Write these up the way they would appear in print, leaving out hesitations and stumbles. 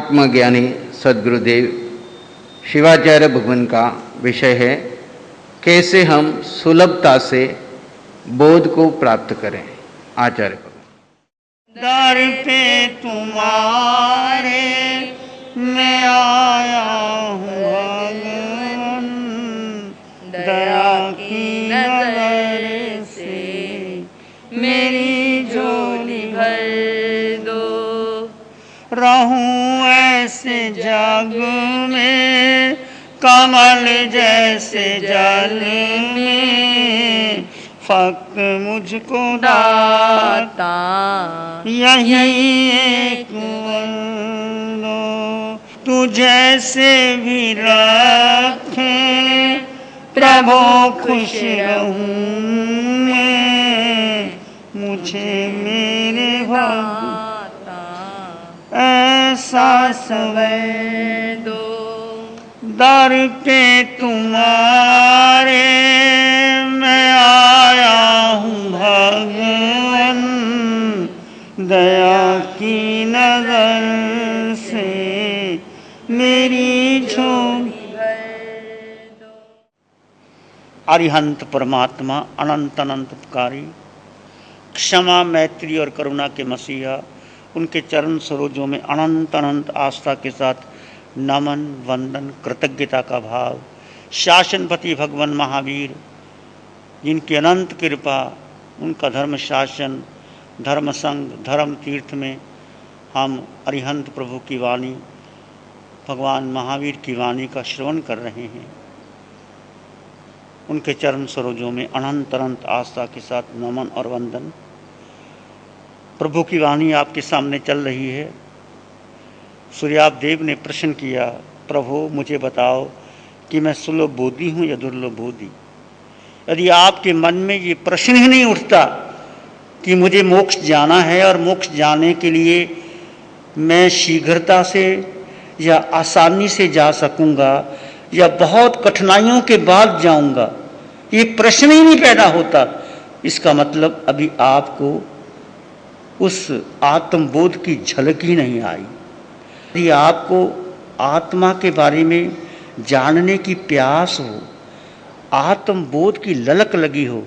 आत्मज्ञानी सद्गुरुदेव शिवाचार्य भगवान का विषय है कैसे हम सुलभता से बोध को प्राप्त करें। आचार्य भगवान। दर पे तुम्हारे मैं आया हूँ भगवान, दया की नजर से मेरी झोली भर दो। रहूं ऐसे जग में कमल जैसे जल में, फक्त मुझको दाता यही एक लो। तू जैसे भी रखे प्रभु खुश रहूं मैं, मुझे मेरे भाता ऐसा समय दो। दर पे तुम्हारे मैं आया हूँ भगवान, दया की नजर से मेरी झोली भर दो। अरिहंत परमात्मा अनंत अनंत उपकारी, क्षमा मैत्री और करुणा के मसीहा, उनके चरण सरोजों में अनंत अनंत आस्था के साथ नमन वंदन कृतज्ञता का भाव। शासनपति भगवान महावीर, जिनकी अनंत कृपा, उनका धर्म शासन धर्म संघ धर्म तीर्थ में हम अरिहंत प्रभु की वाणी भगवान महावीर की वाणी का श्रवण कर रहे हैं। उनके चरण सरोजों में अनंत अनंत आस्था के साथ नमन और वंदन। प्रभु की वाणी आपके सामने चल रही है। सूर्याप देव ने प्रश्न किया, प्रभु मुझे बताओ कि मैं सुलभ बोधि हूँ या दुर्लभ बोधि। यदि आपके मन में ये प्रश्न ही नहीं उठता कि मुझे मोक्ष जाना है और मोक्ष जाने के लिए मैं शीघ्रता से या आसानी से जा सकूंगा या बहुत कठिनाइयों के बाद जाऊंगा, ये प्रश्न ही नहीं पैदा होता, इसका मतलब अभी आपको उस आत्मबोध की झलक ही नहीं आई। यदि आपको आत्मा के बारे में जानने की प्यास हो, आत्मबोध की ललक लगी हो,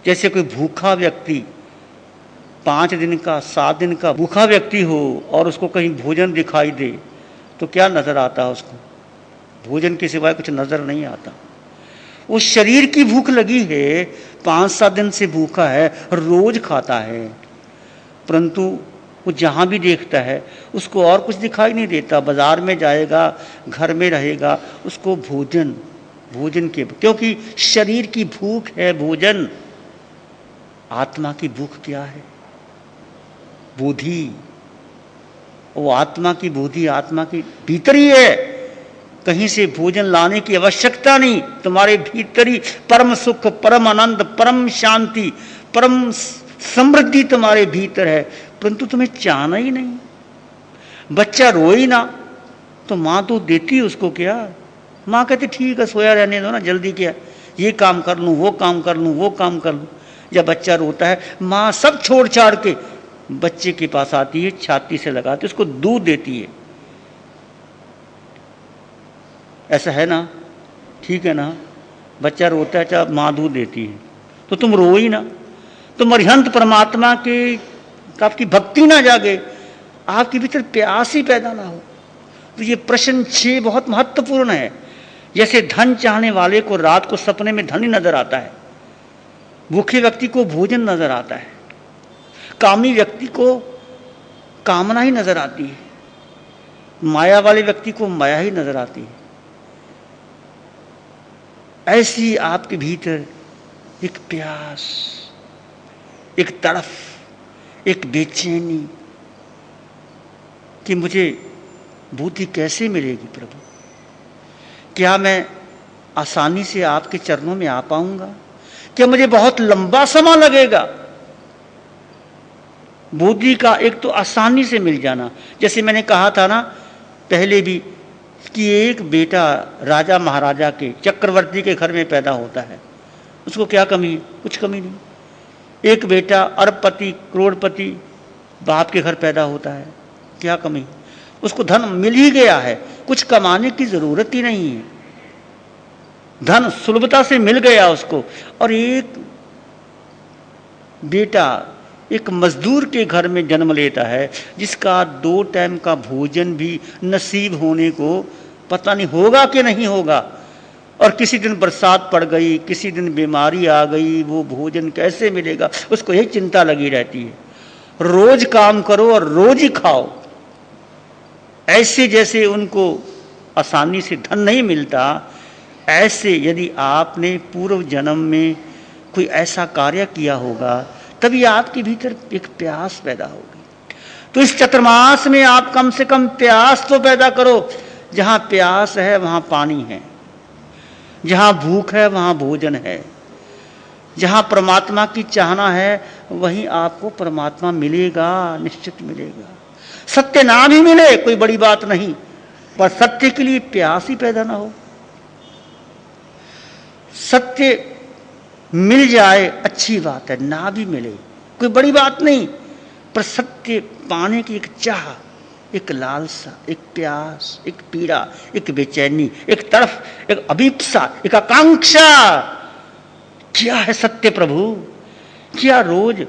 जैसे कोई भूखा व्यक्ति 5 दिन का 7 दिन का भूखा व्यक्ति हो और उसको कहीं भोजन दिखाई दे तो क्या नजर आता है उसको? भोजन के सिवाय कुछ नजर नहीं आता। उस शरीर की भूख लगी है, 5-7 दिन से भूखा है, रोज खाता है, परंतु वो जहाँ भी देखता है उसको और कुछ दिखाई नहीं देता। बाजार में जाएगा, घर में रहेगा, उसको भोजन के, क्योंकि शरीर की भूख है भोजन। आत्मा की भूख क्या है? बोधि। वो आत्मा की बोधि आत्मा के भीतर ही है, कहीं से भोजन लाने की आवश्यकता नहीं। तुम्हारे भीतर ही परम सुख, परम आनंद, परम शांति, परम समृद्धि तुम्हारे भीतर है, परंतु तुम्हें चाहना ही नहीं। बच्चा रोए ना तो माँ तो देती है उसको, क्या माँ कहती ठीक है सोया रहने दो ना, जल्दी क्या, ये काम कर लूँ वो काम कर लूँ वो काम कर लूँ। जब बच्चा रोता है माँ सब छोड़ छाड़ के बच्चे के पास आती है, छाती से लगाती है, उसको दूध देती है। ऐसा है ना? ठीक है ना? बच्चा रोता है चाहे माँ दूध देती है, तो तुम रो ही ना। तुम अरिहंत परमात्मा के आपकी भक्ति ना जागे, आपके भीतर प्यास ही पैदा ना हो। तो ये प्रश्न 6 बहुत महत्वपूर्ण है। जैसे धन चाहने वाले को रात को सपने में धन ही नजर आता है, भूखे व्यक्ति को भोजन नजर आता है, कामी व्यक्ति को कामना ही नजर आती है, माया वाले व्यक्ति को माया ही नजर आती है। ऐसी आपके भीतर एक प्यास, एक तड़फ, एक बेचैनी कि मुझे बुद्धि कैसे मिलेगी प्रभु? क्या मैं आसानी से आपके चरणों में आ पाऊंगा? क्या मुझे बहुत लंबा समय लगेगा? बुद्धि का एक तो आसानी से मिल जाना, जैसे मैंने कहा था ना पहले भी कि एक बेटा राजा महाराजा के, चक्रवर्ती के घर में पैदा होता है, उसको क्या कमी? कुछ कमी नहीं। एक बेटा अरबपति करोड़पति बाप के घर पैदा होता है, क्या कमी? उसको धन मिल ही गया है, कुछ कमाने की जरूरत ही नहीं है, धन सुलभता से मिल गया उसको। और एक बेटा एक मजदूर के घर में जन्म लेता है, जिसका 2 टाइम का भोजन भी नसीब होने को पता नहीं होगा कि नहीं होगा, और किसी दिन बरसात पड़ गई, किसी दिन बीमारी आ गई, वो भोजन कैसे मिलेगा, उसको यही चिंता लगी रहती है। रोज काम करो और रोज ही खाओ, ऐसे जैसे उनको आसानी से धन नहीं मिलता, ऐसे यदि आपने पूर्व जन्म में कोई ऐसा कार्य किया होगा, तभी आपके भीतर एक प्यास पैदा होगी। तो इस चतुर्मास में आप कम से कम प्यास तो पैदा करो। जहां प्यास है वहां पानी है, जहां भूख है वहां भोजन है, जहां परमात्मा की चाहना है वहीं आपको परमात्मा मिलेगा, निश्चित मिलेगा। सत्य ना भी मिले कोई बड़ी बात नहीं, पर सत्य के लिए प्यास ही पैदा ना हो। सत्य मिल जाए अच्छी बात है, ना भी मिले कोई बड़ी बात नहीं, पर सत्य पाने की एक चाह, एक लालसा, एक प्यास, एक पीड़ा, एक बेचैनी, एक तड़फ, एक अभीप्सा, एक आकांक्षा। क्या है सत्य प्रभु? क्या रोज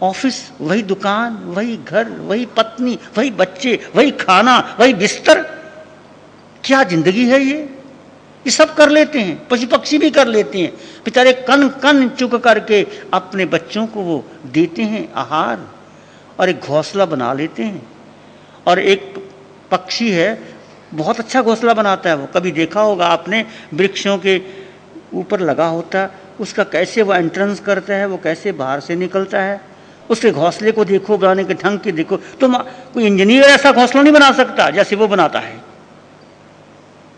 ऑफिस, वही दुकान, वही घर, वही पत्नी, वही बच्चे, वही खाना, वही बिस्तर, क्या जिंदगी है ये सब कर लेते हैं, पशु पक्षी भी कर लेते हैं। बेचारे कन कन चुक करके अपने बच्चों को वो देते हैं आहार, और एक घोंसला बना लेते हैं। और एक पक्षी है, बहुत अच्छा घोंसला बनाता है वो, कभी देखा होगा आपने, वृक्षों के ऊपर लगा होता है, उसका कैसे वो एंट्रेंस करता है, वो कैसे बाहर से निकलता है, उसके घोंसले को देखो, बनाने के ढंग के देखो। तो कोई इंजीनियर ऐसा घोंसला नहीं बना सकता जैसे वो बनाता है।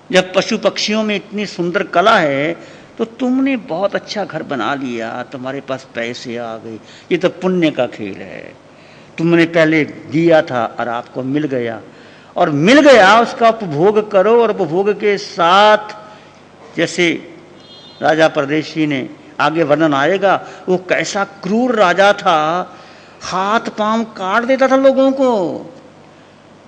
जब पशु पक्षियों में इतनी सुंदर कला है, तो तुमने बहुत अच्छा घर बना लिया, तुम्हारे पास पैसे आ गए, ये तो पुण्य का खेल है। तुमने पहले दिया था और आपको मिल गया, और मिल गया उसका उपभोग करो, और उपभोग के साथ, जैसे राजा परदेशी ने, आगे वर्णन आएगा, वो कैसा क्रूर राजा था, हाथ पांव काट देता था लोगों को।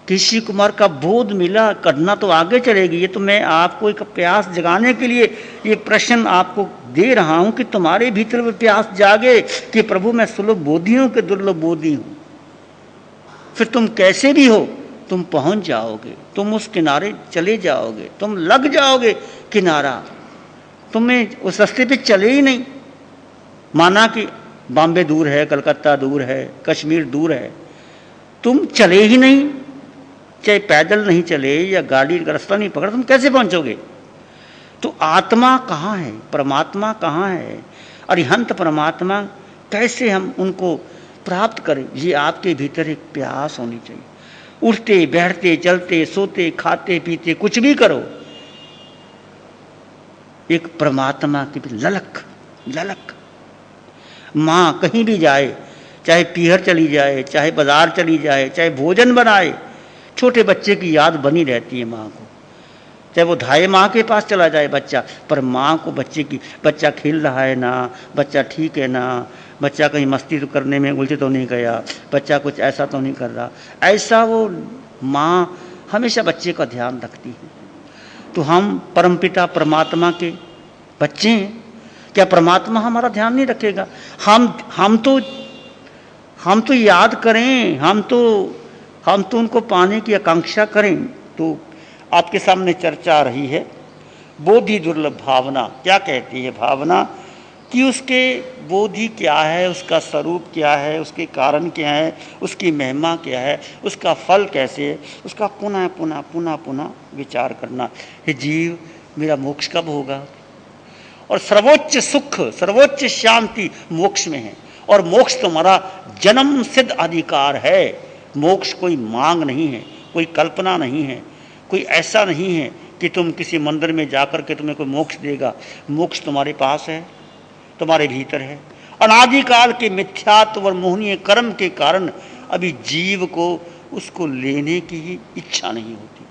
किसी कुमार का बोध मिला, करना तो आगे चलेगी। ये तो मैं आपको एक प्यास जगाने के लिए ये प्रश्न आपको दे रहा हूं कि तुम्हारे भीतर वो प्यास जागे कि प्रभु मैं सुलभ बोधी हूं कि दुर्लभ बोधी हूं। फिर तुम कैसे भी हो, तुम पहुंच जाओगे, तुम उस किनारे चले जाओगे, तुम लग जाओगे किनारा, तुम्हें उस रास्ते पे चले ही नहीं। माना कि बॉम्बे दूर है, कलकत्ता दूर है, कश्मीर दूर है, तुम चले ही नहीं, चाहे पैदल नहीं चले या गाड़ी का रास्ता नहीं पकड़ा, तुम कैसे पहुंचोगे? तो आत्मा कहाँ है, परमात्मा कहाँ है, अरिहंत परमात्मा कैसे हम उनको प्राप्त करें? ये आपके भीतर एक प्यास होनी चाहिए। उठते बैठते चलते सोते खाते पीते कुछ भी करो, एक परमात्मा की ललक ललक। माँ कहीं भी जाए, चाहे पीहर चली जाए, चाहे बाजार चली जाए, चाहे भोजन बनाए, छोटे बच्चे की याद बनी रहती है माँ को। चाहे वो धाए माँ के पास चला जाए बच्चा, पर माँ को बच्चे की, बच्चा खेल रहा है ना, बच्चा ठीक है ना, बच्चा कहीं मस्ती तो करने में उलझे तो नहीं गया, बच्चा कुछ ऐसा तो नहीं कर रहा, ऐसा वो माँ हमेशा बच्चे का ध्यान रखती है। तो हम परमपिता परमात्मा के बच्चे हैं, क्या परमात्मा हमारा ध्यान नहीं रखेगा? हम तो याद करें, हम तो उनको पाने की आकांक्षा करें। तो आपके सामने चर्चा आ रही है बोधि दुर्लभ भावना। क्या कहती है भावना? कि उसके बोधि क्या है, उसका स्वरूप क्या है, उसके कारण क्या है, उसकी महिमा क्या है, उसका फल कैसे है, उसका पुनः पुनः पुनः पुनः विचार करना। हे जीव, मेरा मोक्ष कब होगा? और सर्वोच्च सुख, सर्वोच्च शांति मोक्ष में है, और मोक्ष तुम्हारा जन्म सिद्ध अधिकार है। मोक्ष कोई मांग नहीं है, कोई कल्पना नहीं है, कोई ऐसा नहीं है कि तुम किसी मंदिर में जाकर के तुम्हें कोई मोक्ष देगा। मोक्ष तुम्हारे पास है, तुम्हारे भीतर है। अनादिकाल के मिथ्यात्व और मोहनीय कर्म के कारण अभी जीव को उसको लेने की ही इच्छा नहीं होती।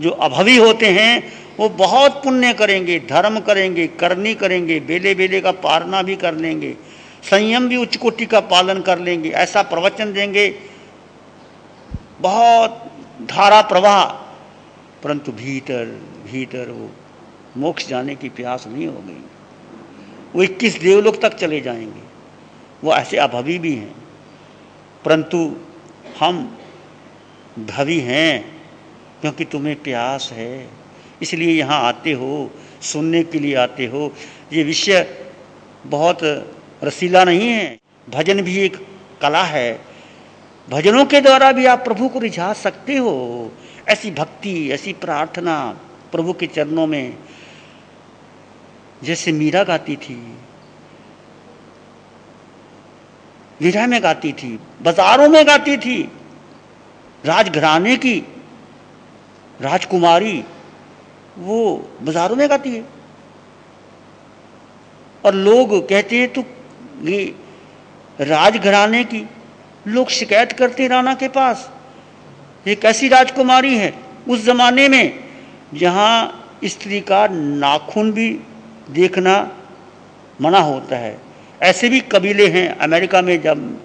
जो अभवी होते हैं वो बहुत पुण्य करेंगे, धर्म करेंगे, करनी करेंगे, बेले बेले का पारना भी कर लेंगे, संयम भी उच्च कोटि का पालन कर लेंगे, ऐसा प्रवचन देंगे, बहुत धारा प्रवाह, परंतु भीतर भीतर वो मोक्ष जाने की प्यास नहीं हो गई। वो 21 देवलोक तक चले जाएंगे, वो ऐसे अभावी भी हैं, परंतु हम भवी हैं क्योंकि तुम्हें प्यास है, इसलिए यहाँ आते हो, सुनने के लिए आते हो। ये विषय बहुत रसीला नहीं है, भजन भी एक कला है, भजनों के द्वारा भी आप प्रभु को रिझा सकते हो। ऐसी भक्ति, ऐसी प्रार्थना प्रभु के चरणों में, जैसे मीरा गाती थी, विरह में गाती थी, बाजारों में गाती थी, राजघराने की राजकुमारी वो बाजारों में गाती है, और लोग कहते हैं तो ये राजघराने की, लोग शिकायत करते राणा के पास, ये कैसी राजकुमारी है। उस जमाने में जहाँ स्त्री का नाखून भी देखना मना होता है, ऐसे भी कबीले हैं। अमेरिका में जब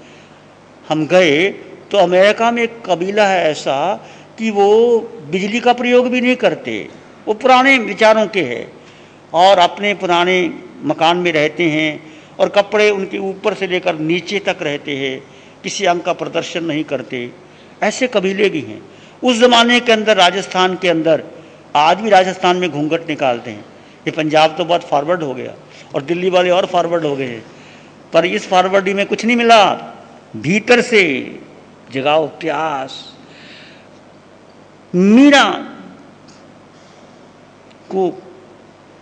हम गए तो अमेरिका में एक कबीला है ऐसा कि वो बिजली का प्रयोग भी नहीं करते, वो पुराने विचारों के हैं और अपने पुराने मकान में रहते हैं और कपड़े उनके ऊपर से लेकर नीचे तक रहते हैं, किसी अंग का प्रदर्शन नहीं करते। ऐसे कबीले भी हैं उस ज़माने के अंदर। राजस्थान के अंदर आज भी राजस्थान में घूंघट निकालते हैं। ये पंजाब तो बहुत फॉरवर्ड हो गया और दिल्ली वाले और फॉरवर्ड हो गए हैं, पर इस फॉरवर्डिंग में कुछ नहीं मिला। भीतर से जगाओ प्यास। मीरा को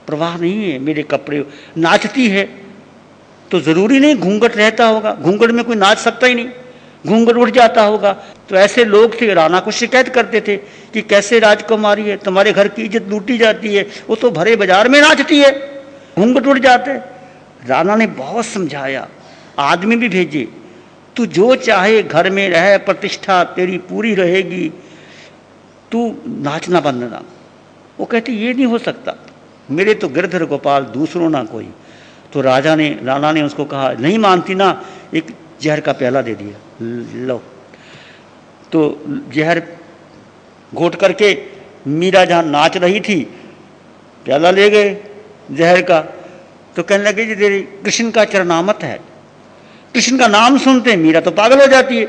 प्रवाह नहीं है मेरे कपड़े, नाचती है तो जरूरी नहीं घूंघट रहता होगा, घूंघट में कोई नाच सकता ही नहीं, घूंघट उठ जाता होगा। तो ऐसे लोग थे, राणा को शिकायत करते थे कि कैसे राजकुमारी है, तुम्हारे घर की इज्जत लूटी जाती है, वो तो भरे बाजार में नाचती है, घूंघट उठ जाते। राणा ने बहुत समझाया, आदमी भी भेजे, तू जो चाहे घर में रहे, प्रतिष्ठा तेरी पूरी रहेगी, तू नाचना बंद ना। वो कहते ये नहीं हो सकता, मेरे तो गिरधर गोपाल, दूसरों ना कोई। तो राणा ने उसको कहा, नहीं मानती ना, एक जहर का प्याला दे दिया, लो। तो जहर घोट करके मीरा जहाँ नाच रही थी, प्याला ले गए जहर का। तो कहने लगे जी तेरी कृष्ण का चरनामत है, कृष्ण का नाम सुनते मीरा तो पागल हो जाती है।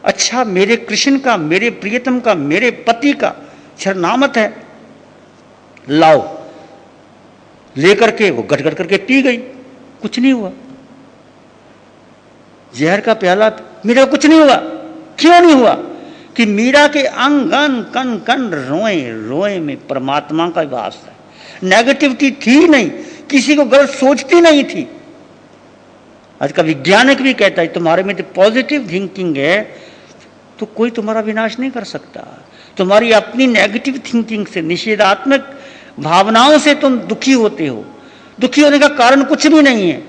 अच्छा, मेरे कृष्ण का, मेरे प्रियतम का, मेरे पति का चरनामत है, लाओ। लेकर के वो गट गट करके पी गई, कुछ नहीं हुआ। जहर का प्याला, मीरा कुछ नहीं हुआ। क्यों नहीं हुआ? कि मीरा के अंग कन कन रोए रोए में परमात्मा का वास है। नेगेटिविटी थी नहीं, किसी को गलत सोचती नहीं थी। आज का वैज्ञानिक भी कहता है तुम्हारे में तो पॉजिटिव थिंकिंग है तो कोई तुम्हारा विनाश नहीं कर सकता। तुम्हारी अपनी नेगेटिव थिंकिंग से, निषेधात्मक भावनाओं से तुम दुखी होते हो। दुखी होने का कारण कुछ भी नहीं है।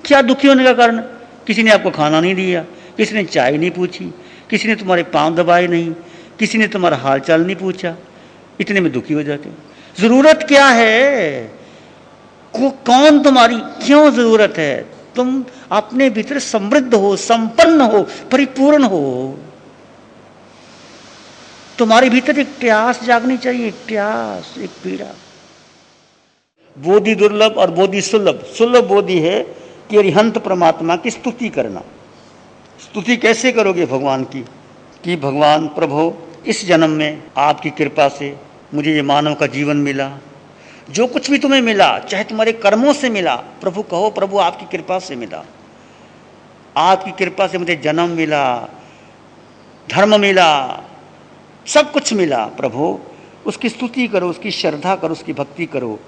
क्या दुखी होने का कारण? किसी ने आपको खाना नहीं दिया, किसी ने चाय नहीं पूछी, किसी ने तुम्हारे पांव दबाए नहीं, किसी ने तुम्हारा हाल चाल नहीं पूछा, इतने में दुखी हो जाते हो। जरूरत क्या है? कौन तुम्हारी क्यों जरूरत है? तुम अपने भीतर समृद्ध हो, संपन्न हो, परिपूर्ण हो। तुम्हारे भीतर एक प्यास जागनी चाहिए, एक प्यास, एक पीड़ा। बोधि दुर्लभ और बोधि सुलभ। सुलभ बोधि है कि अरिहंत परमात्मा की स्तुति करना। स्तुति कैसे करोगे भगवान की? कि भगवान प्रभु, इस जन्म में आपकी कृपा से मुझे ये मानव का जीवन मिला, जो कुछ भी तुम्हें मिला, चाहे तुम्हारे कर्मों से मिला, प्रभु कहो प्रभु आपकी कृपा से मिला, आपकी कृपा से मुझे जन्म मिला, धर्म मिला, सब कुछ मिला। प्रभु उसकी स्तुति करो, उसकी श्रद्धा करो, उसकी भक्ति करो।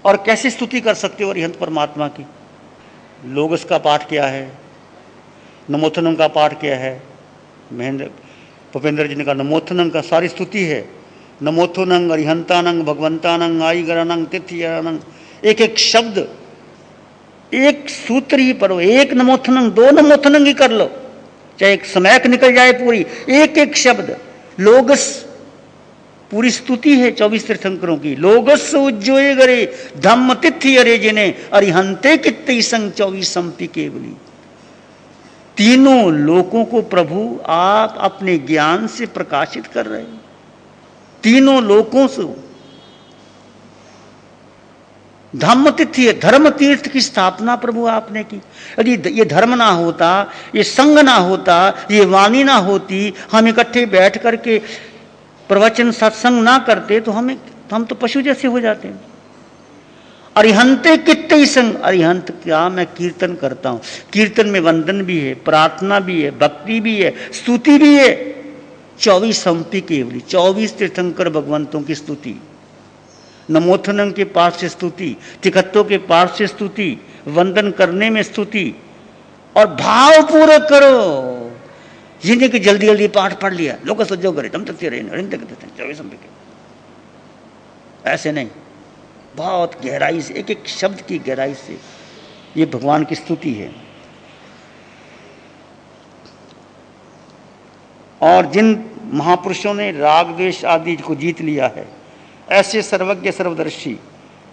और कैसे स्तुति कर सकते हो अरिहंत परमात्मा की? लोगस का पाठ किया है, नमोथनम का पाठ किया है। महेंद्र भूपेंद्र जी ने कहा नमोथनम का सारी स्तुति है। नमोथनंग, अरिहंतानंग, भगवंतानंग, आईगरानंग, तिथियानंग, एक एक शब्द, एक सूत्र ही पढ़ो। एक नमोथनंग, दो नमोथनंग ही कर लो, चाहे एक समैक निकल जाए पूरी। एक एक शब्द लोगस, पूरी स्तुति है 24 तीर्थंकरों की। लोगस उज्जोए गरे धम्म तिथि अरे जिने अरिहंते कित्ते संग 24 संपि केवली। तीनों लोकों को प्रभु आप अपने ज्ञान से प्रकाशित कर रहे हैं, तीनों लोकों से। धम्म तिथि है, धर्म तीर्थ की स्थापना प्रभु आपने की। यदि ये धर्म ना होता, ये संग ना होता, ये वाणी ना होती, हम इकट्ठे बैठ करके प्रवचन सत्संग ना करते तो हम तो पशु जैसे हो जाते हैं। अरिहंते कित्ते ही संग, अरिहंत क्या मैं कीर्तन करता हूं। कीर्तन में वंदन भी है, प्रार्थना भी है, भक्ति भी है, स्तुति भी है। 24 हम्पी केवली, 24 तीर्थंकर भगवंतों की स्तुति, नमोथनम के पाठ से स्तुति, तिखत्तों के पाठ से स्तुति, वंदन करने में स्तुति, और भाव पूर्वक करो। जिन्हें कि जल्दी जल्दी पाठ पढ़ लिया, लोग सज्जो करे तम तक 24 हम्पी के, ऐसे नहीं, बहुत गहराई से, एक एक शब्द की गहराई से ये भगवान की स्तुति है। और जिन महापुरुषों ने राग द्वेष आदि को जीत लिया है, ऐसे सर्वज्ञ सर्वदर्शी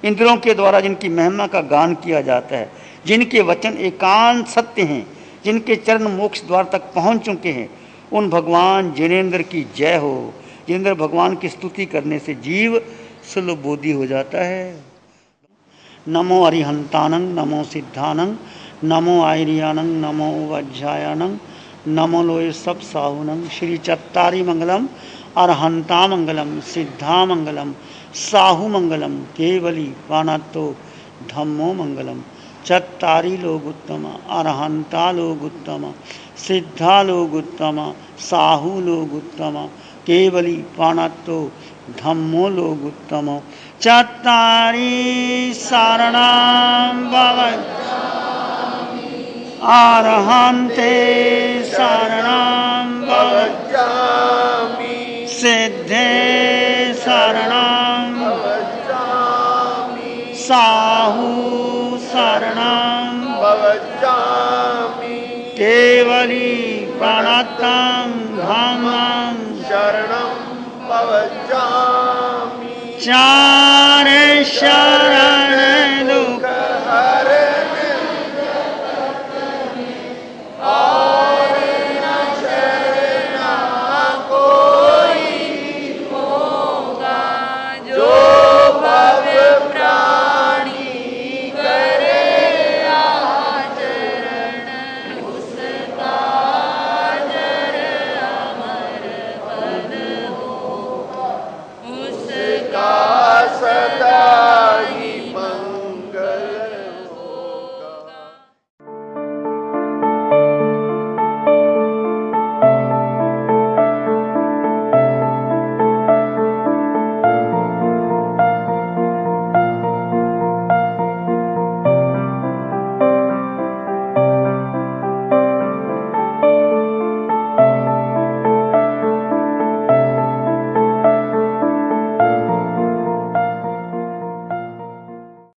इंद्रियों के द्वारा जिनकी महिमा का गान किया जाता है, जिनके वचन एकांत सत्य हैं, जिनके चरण मोक्ष द्वार तक पहुंच चुके हैं, उन भगवान जिनेंद्र की जय हो। जिनेंद्र भगवान की स्तुति करने से जीव सुलभबोधि हो जाता है। नमो अरिहंतानंग, नमो सिद्धानंग, नमो आयरियानंग, नमो वज्रायानंग, नमो लोय सब साहुनंग। श्री चत्तारी मंगलम, अरहंता मंगलम, सिद्धा मंगलम, साहु मंगलम, केवली पानातो धम्मो मंगलम। चत्तारी लोग उत्तम, अरहंता लोग उत्तम, सिद्धा लोग उत्तम, साहु लोग उत्तम, केवली पानातो धम्मो लोग उत्तम। चत्तारी शरणं भवज्जामि, अरहन्ते शरणं भवज्जामि, सिद्धे शरणं भवज्जामि, साहु शरणं भवज्जामि, केवली प्रणतं धम्मं शरणं भवज्जामि। चार